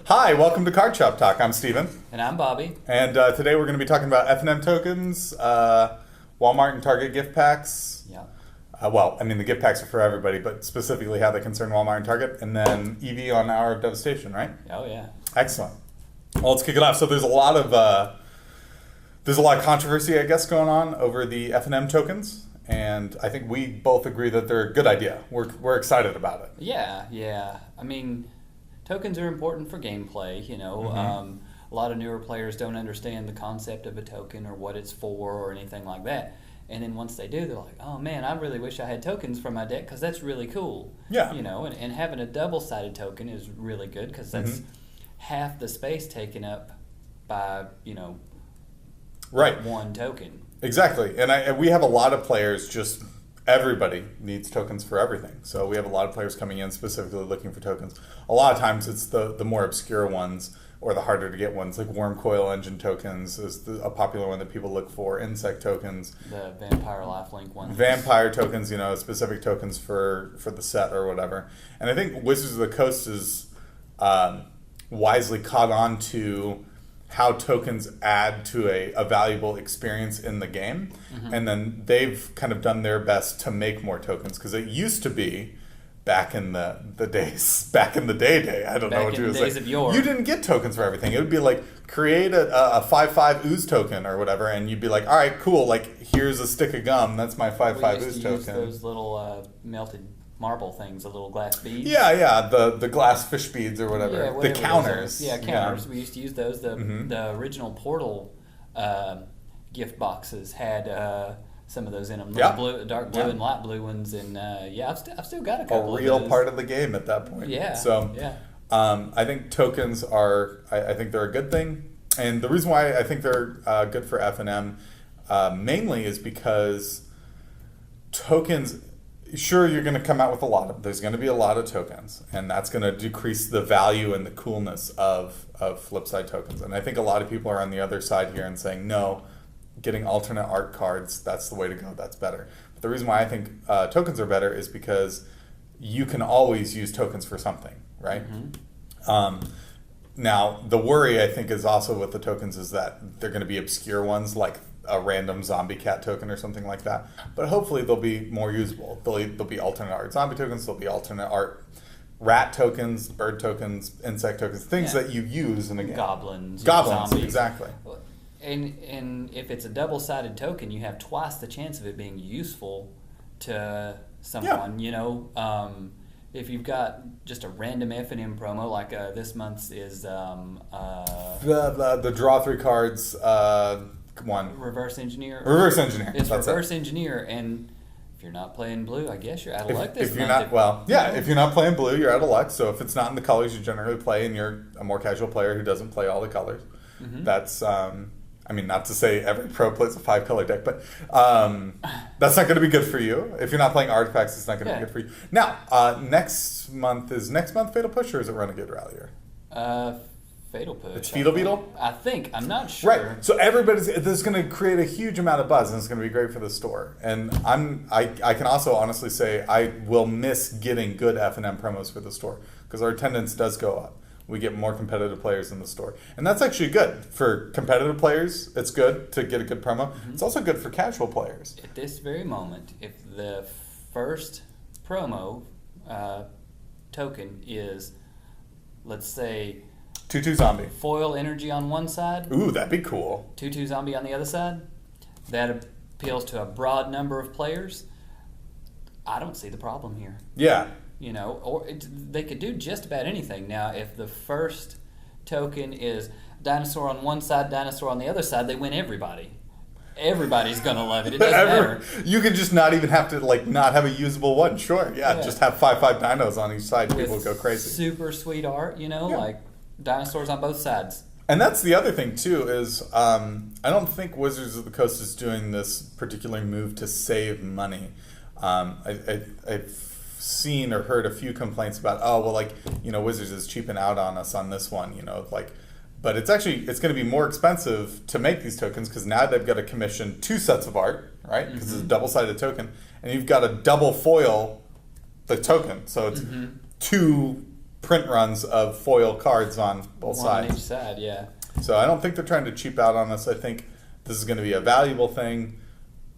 Hi, welcome to Card Shop Talk. I'm Steven. And I'm Bobby. And today we're going to be talking about F&M tokens, Walmart and Target gift packs. Yeah. The gift packs are for everybody, but specifically how they concern Walmart and Target. And then EV on Hour of Devastation, right? Oh, yeah. Excellent. Well, let's kick it off. So there's a lot of controversy, I guess, going on over the F&M tokens. And I think we both agree that they're a good idea. We're excited about it. Yeah. I mean, tokens are important for gameplay, a lot of newer players don't understand the concept of a token or what it's for or anything like that. And then once they do, they're like, oh man, I really wish I had tokens for my deck because that's really cool. Yeah. And having a double-sided token is really good because that's half the space taken up by, right. one token. Exactly. And we have a lot of players, everybody needs tokens for everything. So we have a lot of players coming in specifically looking for tokens. A lot of times it's the more obscure ones or the harder to get ones, like Worm Coil Engine tokens is a popular one that people look for, insect tokens. The Vampire Lifelink ones. Vampire tokens, specific tokens for the set or whatever. And I think Wizards of the Coast is wisely caught on to how tokens add to a valuable experience in the game. And then they've kind of done their best to make more tokens, because it used to be back in the day, I don't know what you would say. You didn't get tokens for everything. It would be like, create a 5/5 ooze token or whatever, and you'd be like, all right, cool, like, here's a stick of gum, that's my 5/5 ooze token. Use those little melted marble things, the little glass beads. Yeah, the glass fish beads or whatever. Yeah, the counters. Yeah, counters. Yeah. We used to use those. The original Portal gift boxes had some of those in them. Blue, dark blue and light blue ones. And I've still got a couple of those. A real part of the game at that point. Yeah. So I think tokens are, I think they're a good thing. And the reason why I think they're good for F&M mainly is because tokens, sure, you're going to come out with there's going to be a lot of tokens, and that's going to decrease the value and the coolness of flip side tokens. And I think a lot of people are on the other side here and saying, no, getting alternate art cards, that's the way to go, that's better. But the reason why I think tokens are better is because you can always use tokens for something, right? Now, the worry, I think, is also with the tokens is that they're going to be obscure ones, like a random zombie cat token or something like that. But hopefully they'll be more usable. There'll be alternate art zombie tokens, there'll be alternate art rat tokens, bird tokens, insect tokens, things that you use in a game. Goblins, zombies. Exactly. And if it's a double-sided token, you have twice the chance of it being useful to someone. If you've got just a random F&M promo, like this month's is the draw 3 cards one. Reverse Engineer. It's Reverse Engineer, and if you're not playing blue, I guess you're out of luck this month. If you're not playing blue, you're out of luck. So if it's not in the colors you generally play, and you're a more casual player who doesn't play all the colors, that's not to say every pro plays a 5-color deck, but that's not going to be good for you. If you're not playing artifacts, it's not going to be good for you. Now, next month Fatal Push, or is it Renegade Rallier? Fatal Push. It's Fetal Beetle? I think. I'm not sure. Right. So this is going to create a huge amount of buzz, and it's going to be great for the store. And I can also honestly say I will miss getting good F&M promos for the store, because our attendance does go up. We get more competitive players in the store. And that's actually good. For competitive players, it's good to get a good promo. It's also good for casual players. At this very moment, if the first promo token is, let's say, 2/2 zombie. Foil energy on one side. Ooh, that'd be cool. 2/2 zombie on the other side. That appeals to a broad number of players. I don't see the problem here. Yeah. They could do just about anything. Now, if the first token is dinosaur on one side, dinosaur on the other side, they win everybody. Everybody's going to love it. It doesn't matter. You can just not even have to, not have a usable one. Sure, just have 5/5 dinos on each side. People will go crazy. Super sweet art, like dinosaurs on both sides. And that's the other thing, too, is I don't think Wizards of the Coast is doing this particular move to save money. I've seen or heard a few complaints about, Wizards is cheaping out on us on this one, but it's going to be more expensive to make these tokens, because now they've got to commission 2 sets of art, right? Because it's a double-sided token, and you've got to double foil the token, so it's 2 print runs of foil cards on both One on each sides. side, yeah. So I don't think they're trying to cheap out on this. I think this is going to be a valuable thing.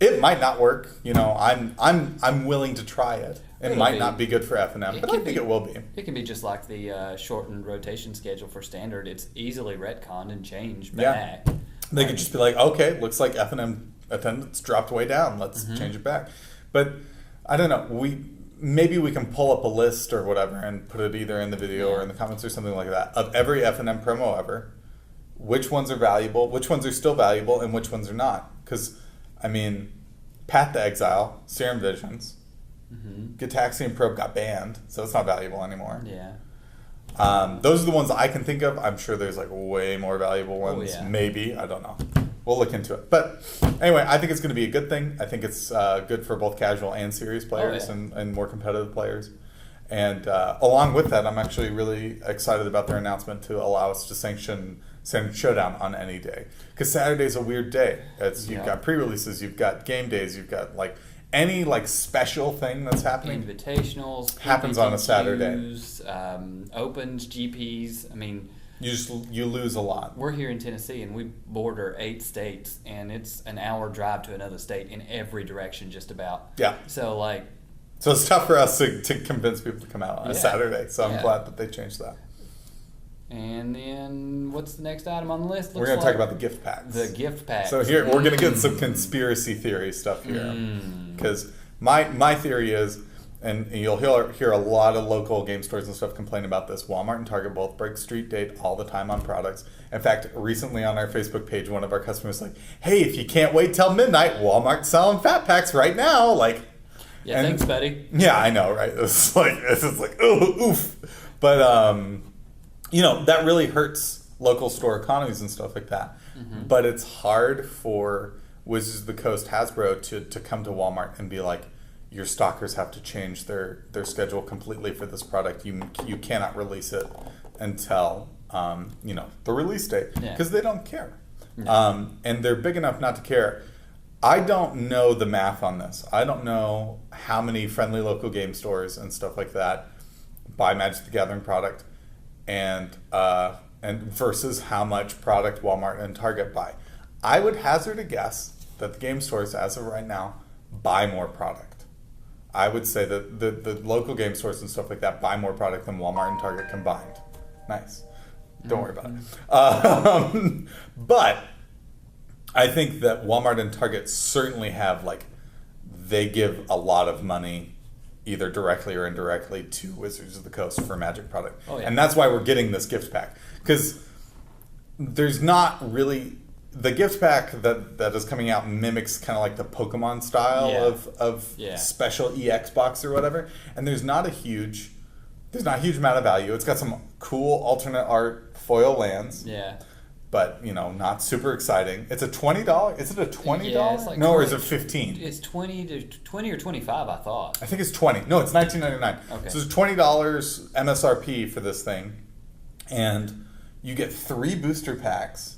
It might not work. You know, I'm willing to try it. It It'll might be. not be good for F&M, It but I could think be. it will be. It can be just like the shortened rotation schedule for standard. It's easily retconned and changed Yeah. back. They could just be like, okay, looks like F&M attendance dropped way down. Let's change it back. But I don't know. Maybe we can pull up a list or whatever and put it either in the video or in the comments or something like that of every F&M promo ever. Which ones are valuable? Which ones are still valuable, and which ones are not? Because I mean, Path to Exile, Serum Visions, Gitaxian Probe got banned, so it's not valuable anymore. Yeah. Those are the ones I can think of. I'm sure there's like way more valuable ones. yeah. Maybe. I don't know. We'll look into it. But anyway, I think it's going to be a good thing. I think it's good for both casual and serious players yeah. and more competitive players. And along with that, I'm actually really excited about their announcement to allow us to sanction Showdown on any day. Because Saturday's a weird day. You've got pre-releases, you've got game days, you've got like any like special thing that's happening. Invitationals Happens on a Saturday. Opens, GPs. I mean, You lose a lot. we're here in Tennessee and we border 8 states, and it's an hour drive to another state in every direction, just about. Yeah. So like, So it's tough for us to convince people to come out on a Yeah. Saturday. So I'm Yeah. glad that they changed that. and then what's the next item on the list? We're going to talk about the gift packs. the gift packs. So here we're going to get some conspiracy theory stuff here, because my theory is, and you'll hear a lot of local game stores and stuff complain about this. Walmart and Target both break street date all the time on products. In fact, recently on our Facebook page, one of our customers was like, "Hey, if you can't wait till midnight, Walmart's selling fat packs right now." Like, Yeah, and- thanks, buddy. Yeah, I know, right? It's like oh, oof. But you know, that really hurts local store economies and stuff like that. But it's hard for Wizards of the Coast, Hasbro, to come to Walmart and be like, your stockers have to change their schedule completely for this product. You cannot release it until you know, the release date, because they don't care. And they're big enough not to care. I don't know the math on this. I don't know how many friendly local game stores and stuff like that buy Magic the Gathering product, and versus how much product Walmart and Target buy. I would hazard a guess that the game stores, as of right now, buy more product. I would say that the local game stores and stuff like that buy more product than Walmart and Target combined. Nice. Don't worry about it. But I think that Walmart and Target certainly have, like, they give a lot of money either directly or indirectly to Wizards of the Coast for Magic product. Oh, yeah. And that's why we're getting this gift pack. Because there's not really... The gift pack that is coming out mimics kind of like the Pokemon style of special EX box or whatever. And there's not a huge amount of value. It's got some cool alternate art foil lands. Yeah. But, you know, not super exciting. It's a $20. Is it a $20? Yeah, it's like no, or is 20. it $15? It's 20 or 25, I thought. I think it's $20. No, it's $19.99. Okay. So it's $20 MSRP for this thing, and you get 3 booster packs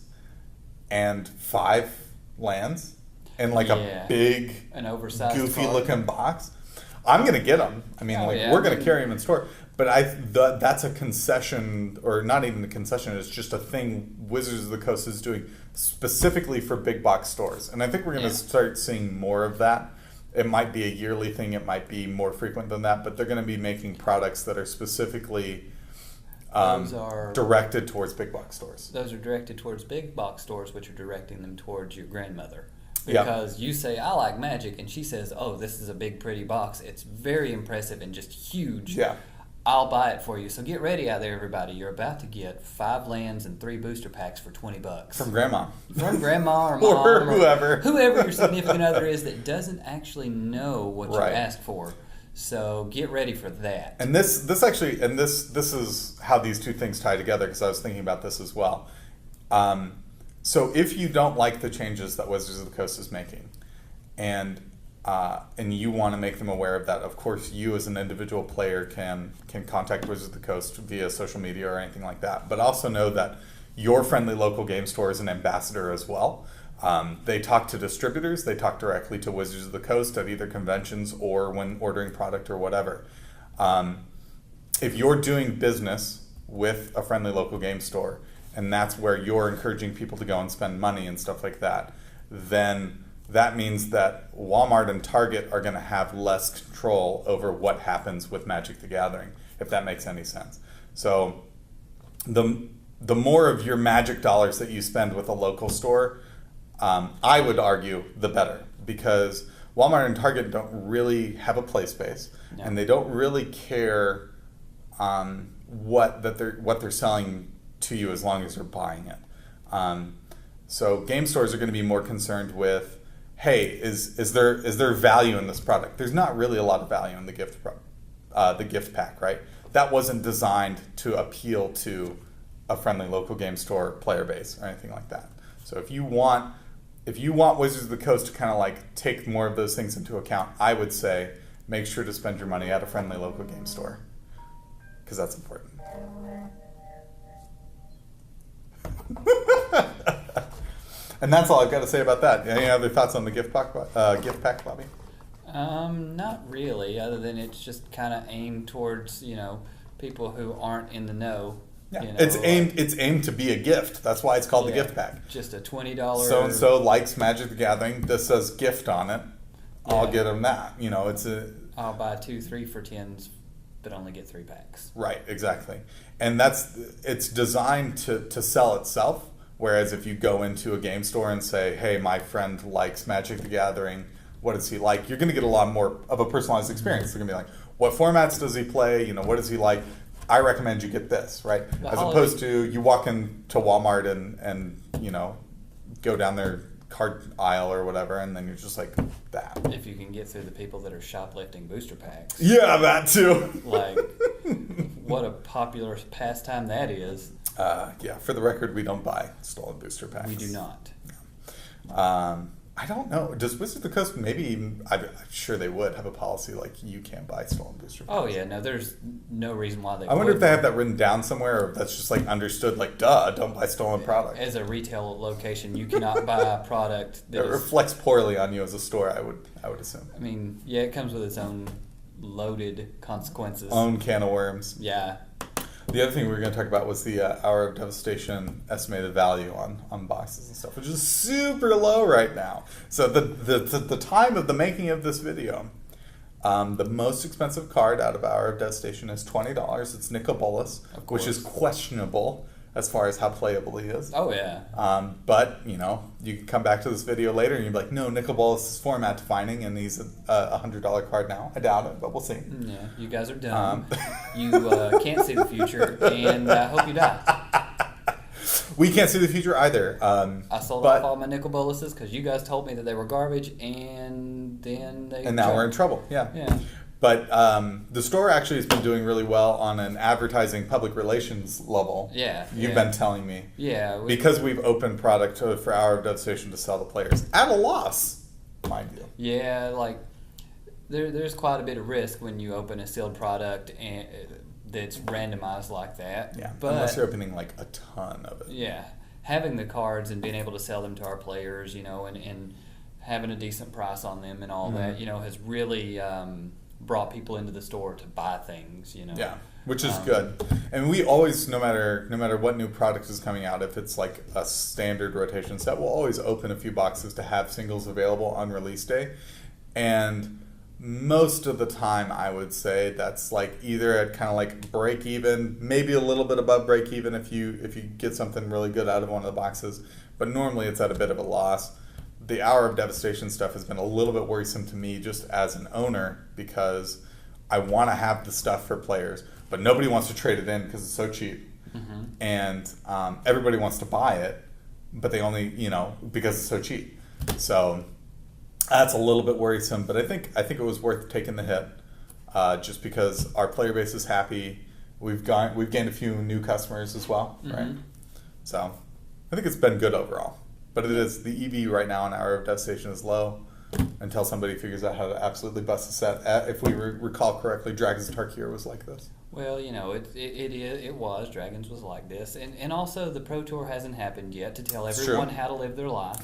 and 5 lands in like a big, an oversized, goofy card. looking box. I'm gonna get them. I mean, we're gonna carry them in store. But that's a concession, or not even a concession. It's just a thing Wizards of the Coast is doing specifically for big box stores, and I think we're gonna start seeing more of that. It might be a yearly thing. It might be more frequent than that. But they're gonna be making products that are specifically directed towards big box stores. Those are directed towards big box stores, which are directing them towards your grandmother. Because you say, I like Magic, and she says, oh, this is a big, pretty box. It's very impressive and just huge. Yeah. I'll buy it for you. So get ready out there, everybody. You're about to get 5 lands and 3 booster packs for $20. From grandma. From grandma or mom. Or whoever. Whoever your significant other is that doesn't actually know what you Right. asked for. So get ready for that. And this is how these two things tie together, because I was thinking about this as well. So if you don't like the changes that Wizards of the Coast is making, and you want to make them aware of that, of course you as an individual player can contact Wizards of the Coast via social media or anything like that. But also know that your friendly local game store is an ambassador as well. They talk to distributors, they talk directly to Wizards of the Coast at either conventions or when ordering product or whatever. if you're doing business with a friendly local game store, and that's where you're encouraging people to go and spend money and stuff like that, then that means that Walmart and Target are going to have less control over what happens with Magic the Gathering, if that makes any sense. So the more of your Magic dollars that you spend with a local store, I would argue the better, because Walmart and Target don't really have a play space, No. and they don't really care what they're selling to you as long as you're buying it. So game stores are going to be more concerned with, hey, is there value in this product? There's not really a lot of value in the gift pack, right? That wasn't designed to appeal to a friendly local game store player base or anything like that. So if you want Wizards of the Coast to kind of like take more of those things into account, I would say make sure to spend your money at a friendly local game store, because that's important. And that's all I've got to say about that. Any other thoughts on the gift pack, Bobby? Not really, other than it's just kind of aimed towards, people who aren't in the know. Yeah, it's aimed to be a gift. That's why it's called the gift pack. Just a $20. So and so likes Magic the Gathering. This says gift on it. I'll Yeah. get them that. It's a I'll buy 2-3 for 10s, but only get 3 packs. right, exactly. And it's designed to sell itself. Whereas if you go into a game store and say, "Hey, my friend likes Magic the Gathering. What does he like?" You're going to get a lot more of a personalized experience. They're going to be like, "What formats does he play? What does he like? I recommend you get this," right? Well, As opposed to you walk into Walmart and go down their card aisle or whatever, and then you're just like that. If you can get through the people that are shoplifting booster packs. Yeah, that too. Like, what a popular pastime that is. Yeah, for the record, we don't buy stolen booster packs. We do not. I don't know. Does Wizards of the Coast I'm sure they would have a policy like you can't buy stolen booster packs. Oh, yeah, no, there's no reason why they I wonder if would. they have that written down somewhere, or if that's just like understood, like, duh, don't buy stolen product. As a retail location, you cannot buy a product It that is, reflects poorly on you as a store, I would assume. I mean, yeah, it comes with its own loaded consequences. Own can of worms. Yeah. The other thing we were going to talk about was the Hour of Devastation estimated value on boxes and stuff, which is super low right now. So the time of the making of this video, the most expensive card out of Hour of Devastation is $20. It's Nicol Bolas, Of which is course. questionable as far as how playable he is. Oh, yeah. But, you can come back to this video later and you'd be like, no, Nicol Bolas is format defining and he's a $100 card now. I doubt it, but we'll see. Yeah, you guys are dumb. You can't see the future, and I hope you die. We can't see the future either. I sold but- off all my Nicol Bolases because you guys told me that they were garbage, and then they... And now we're in trouble. Yeah. Yeah. But the store actually has been doing really well on an advertising public relations level. Yeah. You've yeah. been telling me. Yeah. Because we've opened product for Hour of Devastation to sell to players at a loss, mind you. Yeah, like, there's quite a bit of risk when you open a sealed product and that's randomized like that. Yeah. But Unless you're opening like a ton of it. yeah, having the cards and being able to sell them to our players, and having a decent price on them and all that, has really brought people into the store to buy things. Yeah, which is good. And we always, no matter what new product is coming out, if it's like a standard rotation set, we'll always open a few boxes to have singles available on release day. And most of the time, I would say that's like either at kind of like break even, maybe a little bit above break even if you get something really good out of one of the boxes. But normally it's at a bit of a loss. The Hour of Devastation stuff has been a little bit worrisome to me just as an owner, because I want to have the stuff for players, but nobody wants to trade it in because it's so cheap. Mm-hmm. And everybody wants to buy it, but they only, because it's so cheap. So that's a little bit worrisome, but I think it was worth taking the hit, just because our player base is happy. We've gained a few new customers as well, right? Mhm. So I think it's been good overall. But it is, the EV right now in Hour of Devastation is low until somebody figures out how to absolutely bust the set. If we recall correctly, Dragons of Tarkir was like this. Well, it was. Dragons was like this. And also the Pro Tour hasn't happened yet to tell It's everyone true. how to live their life.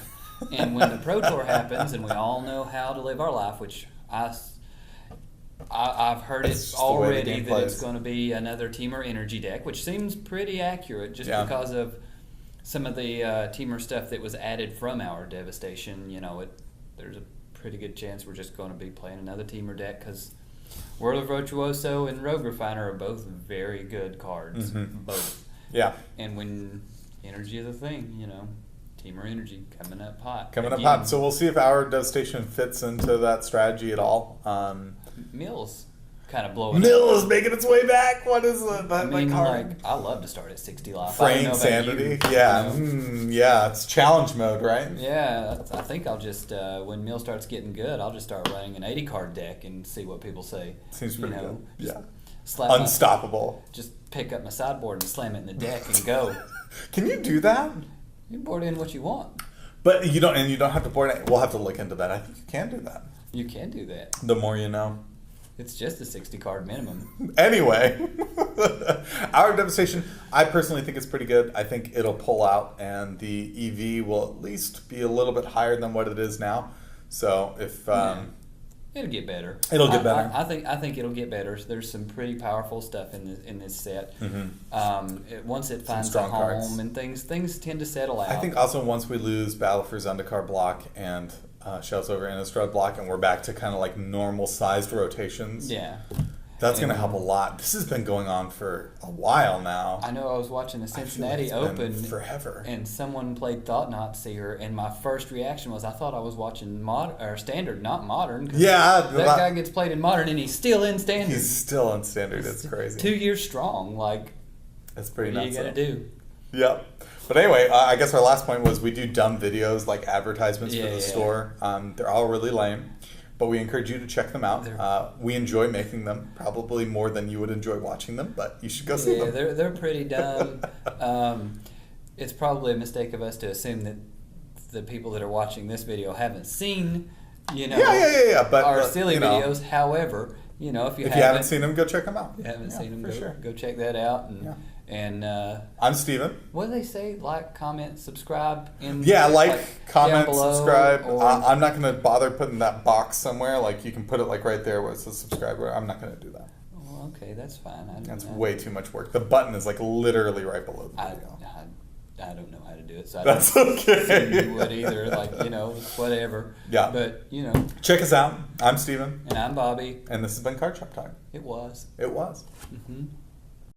And when the Pro Tour happens and we all know how to live our life, which I've heard It's it just the way the already game that it's plays. going to be another Teamer Energy deck, which seems pretty accurate just Yeah. because of some of the Teamer stuff that was added from our Devastation. There's a pretty good chance we're just going to be playing another Teamer deck because World of Virtuoso and Rogue Refiner are both very good cards. Mhm. Both. Yeah. And when energy is a thing, Teamer Energy coming up hot. Coming up Again, hot. So we'll see if our Devastation fits into that strategy at all. Mills kind of blowing Mill is making its way back. What is that I mean, card? I love to start at 60 life. I don't Fraying know about Sanity. you, Yeah. you know? Yeah, it's challenge mode, right? Yeah, I think I'll just, when Mill starts getting good, I'll just start running an 80 card deck and see what people say. Seems pretty good. Just Yeah. slap my- Unstoppable. just pick up my sideboard and slam it in the deck and go. Can you do that? You board in what you want. But you don't have to board it. We'll have to look into that. I think you can do that. You can do that. The more you know. It's just a 60 card minimum. Anyway, our Devastation, I personally think it's pretty good. I think it'll pull out, and the EV will at least be a little bit higher than what it is now. So if It'll get better. It'll get better. I think it'll get better. There's some pretty powerful stuff in this set. Once it finds a strong home cards. and things tend to settle out. I think also once we lose Battle for Zendikar block and Shells over Innistrad block, and we're back to kind of like normal sized rotations. Yeah. That's going to help a lot. This has been going on for a while now. I know I was watching the I feel like Cincinnati it's been Open forever. and someone played Thought Knot Seer, and my first reaction was I thought I was watching standard, not modern. 'Cause Yeah, that guy gets played in modern, and he's still in standard. He's still in standard. It's crazy. 2 years strong. Like, It's pretty what are nuts. you gonna though. do? Yep. But anyway, I guess our last point was we do dumb videos like advertisements for Yeah, the yeah. store. They're all really lame, but we encourage you to check them out. They're- We enjoy making them, probably more than you would enjoy watching them, but you should go see Yeah, them. they're pretty dumb. It's probably a mistake of us to assume that the people that are watching this video haven't seen, Yeah. But our silly you know, videos. However, if you if you haven't seen them, go check them out. haven't Yeah, seen them, for sure. go check that out. Yeah. And I'm Steven. what do they say? Like, comment, subscribe. Yeah, like, down comment, below, subscribe. or- I'm not going to bother putting that box somewhere. Like, you can put it like right there where it says subscribe. I'm not going to do that. Well, okay, that's fine. That's way too much work. The button is like literally right below the I video. don't know how to do it, so I That's don't okay. think you would either. Like, whatever. Yeah. But Check us out. I'm Steven, and I'm Bobby. and this has been Card Shop Time. It was. It was. Mm-hmm.